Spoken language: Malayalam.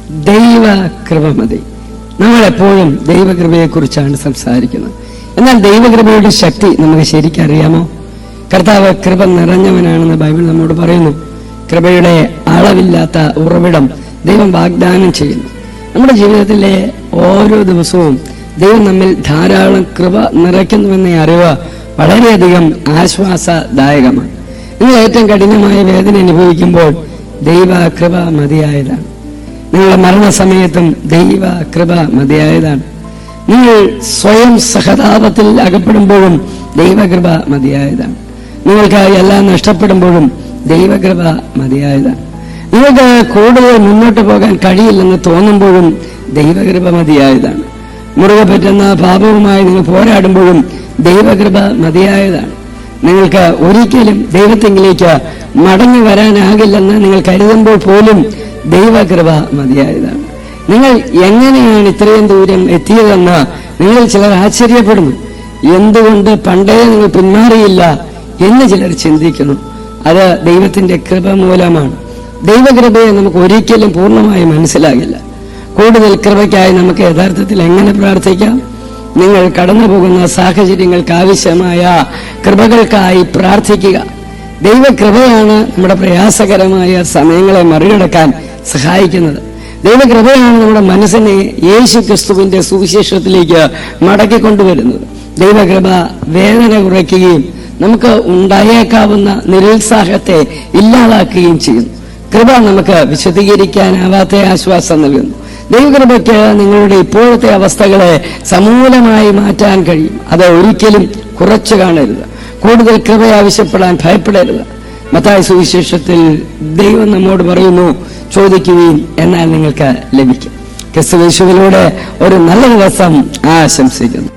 ദൈവകൃപ മതി. നമ്മളെപ്പോഴും ദൈവകൃപയെക്കുറിച്ചാണ് സംസാരിക്കുന്നത്. എന്നാൽ ദൈവകൃപയുടെ ശക്തി നമുക്ക് ശരിക്കറിയാമോ? കർത്താവ് കൃപ നിറഞ്ഞവനാണെന്ന് ബൈബിൾ നമ്മോട് പറയുന്നു. കൃപയുടെ അളവില്ലാത്ത ഉറവിടം ദൈവം വാഗ്ദാനം ചെയ്യുന്നു. നമ്മുടെ ജീവിതത്തിലെ ഓരോ ദിവസവും ദൈവം നമ്മിൽ ധാരാളം കൃപ നിറയ്ക്കുന്നുവെന്ന അറിവ് വളരെയധികം ആശ്വാസദായകമാണ്. നിങ്ങൾ ഏറ്റവും കഠിനമായ വേദന അനുഭവിക്കുമ്പോൾ ദൈവ കൃപ മതിയായതാണ്. നിങ്ങളുടെ മരണസമയത്തും ദൈവ കൃപ മതിയായതാണ്. നിങ്ങൾ സ്വയം സഹതാപത്തിൽ അകപ്പെടുമ്പോഴും ദൈവകൃപ മതിയായതാണ്. നിങ്ങൾക്ക് എല്ലാം നഷ്ടപ്പെടുമ്പോഴും ദൈവകൃപ മതിയായതാണ്. നിങ്ങൾക്ക് കൂടുതൽ മുന്നോട്ട് പോകാൻ കഴിയില്ലെന്ന് തോന്നുമ്പോഴും ദൈവകൃപ മതിയായതാണ്. മുറുകെ പറ്റുന്ന പാപവുമായി നിങ്ങൾ പോരാടുമ്പോഴും ദൈവകൃപ മതിയായതാണ്. നിങ്ങൾക്ക് ഒരിക്കലും ദൈവത്തെങ്കിലേക്ക് മടങ്ങി വരാനാകില്ലെന്ന് നിങ്ങൾ കരുതുമ്പോൾ പോലും ദൈവകൃപ മതിയായതാണ്. നിങ്ങൾ എങ്ങനെയാണ് ഇത്രയും ദൂരം എത്തിയതെന്ന് നിങ്ങൾ ചിലർ ആശ്ചര്യപ്പെടുന്നു. എന്തുകൊണ്ട് പണ്ടേ നിങ്ങൾ പിന്മാറിയില്ല എന്ന് ചിലർ ചിന്തിക്കുന്നു. അത് ദൈവത്തിന്റെ കൃപ മൂലമാണ്. ദൈവകൃപയെ നമുക്ക് ഒരിക്കലും പൂർണ്ണമായി മനസ്സിലാകില്ല. കൂടുതൽ കൃപയ്ക്കായി നമുക്ക് യഥാർത്ഥത്തിൽ എങ്ങനെ പ്രാർത്ഥിക്കാം? നിങ്ങൾ കടന്നു പോകുന്ന സാഹചര്യങ്ങൾക്ക് ആവശ്യമായ കൃപകൾക്കായി പ്രാർത്ഥിക്കുക. ദൈവകൃപയാണ് നമ്മുടെ പ്രയാസകരമായ സമയങ്ങളെ മറികടക്കാൻ സഹായിക്കുന്നത്. ദൈവകൃപയാണ് നമ്മുടെ മനസ്സിനെ യേശു ക്രിസ്തുവിന്റെ സുവിശേഷത്തിലേക്ക് മടക്കിക്കൊണ്ടുവരുന്നത്. ദൈവകൃപ വേദന കുറയ്ക്കുകയും നമുക്ക് ഉണ്ടായേക്കാവുന്ന നിരുത്സാഹത്തെ ഇല്ലാതാക്കുകയും ചെയ്യുന്നു. കൃപ നമുക്ക് വിശദീകരിക്കാനാവാത്ത ആശ്വാസം നൽകുന്നു. ദൈവകൃപയ്ക്ക് നിങ്ങളുടെ ഇപ്പോഴത്തെ അവസ്ഥകളെ സമൂലമായി മാറ്റാൻ കഴിയും. അത് ഒരിക്കലും കുറച്ചു കാണരുത്. കൂടുതൽ കൃപ ആവശ്യപ്പെടാൻ ഭയപ്പെടരുത്. മത്തായി സുവിശേഷത്തിൽ ദൈവം നമ്മോട് പറയുന്നു, ചോദിക്കുകയും എന്നാൽ നിങ്ങൾക്ക് ലഭിക്കും. ക്രിസ്തുയേശുവിലൂടെ ഒരു നല്ല ദിവസം ആശംസിക്കുന്നു.